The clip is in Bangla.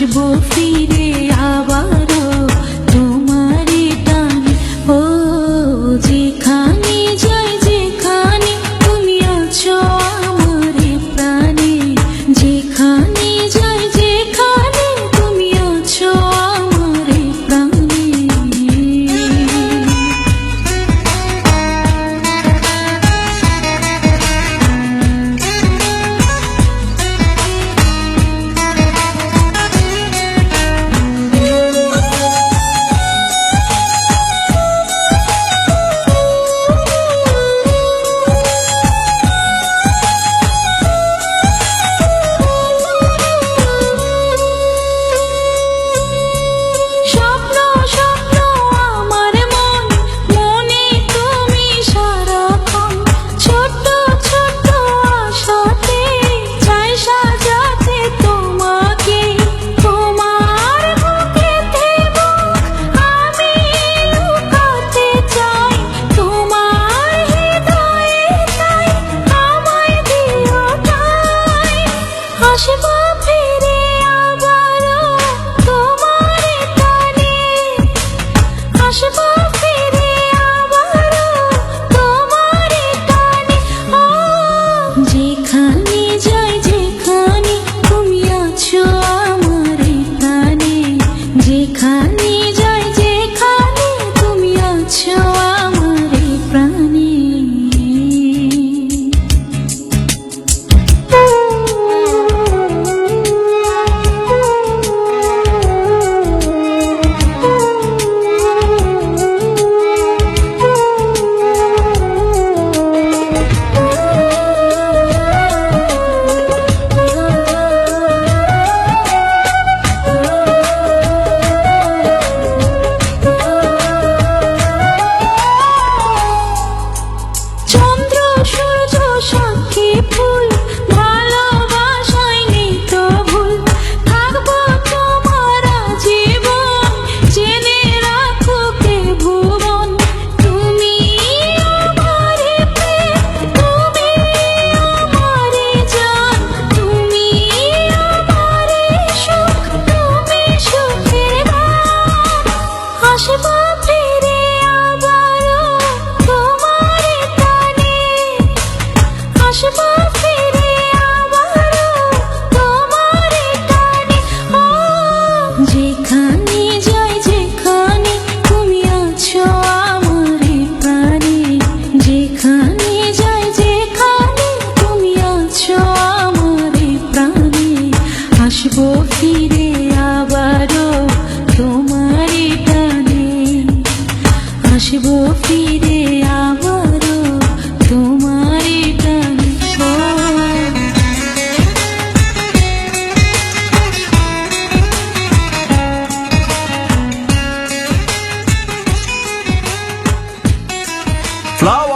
আসবো ফিরে আবারও তোমারই টানে। ও যেখানে যাই যেখানে তুমি আছো আমারে প্রাণে, যেখানে যাই যেখানে তুমি আছো আমারে প্রাণে। আসবো ফিরে আবারও তোমারই টানে, আসবো ফিরে আবারও তোমারই টানে। ও যেখানে যাই যেখানে তুমি আছো আমারই প্রাণে, যেখানে যাই যেখানে তুমি আছো আমারই প্রাণে। সাক্ষী ফুল ভালোবাসায় নেই তো ভুল, থাকবো তোমার জীবন জেনে রাখো কে ভুবন। তুমি আমারে প্রেম, তুমি আমারে জান, তুমি আমারে সুখ, তুমি সুখের গান। আসবো ফিরে আবারও তোমারই টানে, আসবো ফিরে আবারও তোমারই টানে। ও যেখানে যাই যেখানে তুমি আছো আমারই প্রাণে, যেখানে যাই যেখানে তুমি আছো আমারই প্রাণে। আসবো ফিরে আবারও তোমারই টানে, আসবো ফিরে আবারও তোমারই টানে। Flower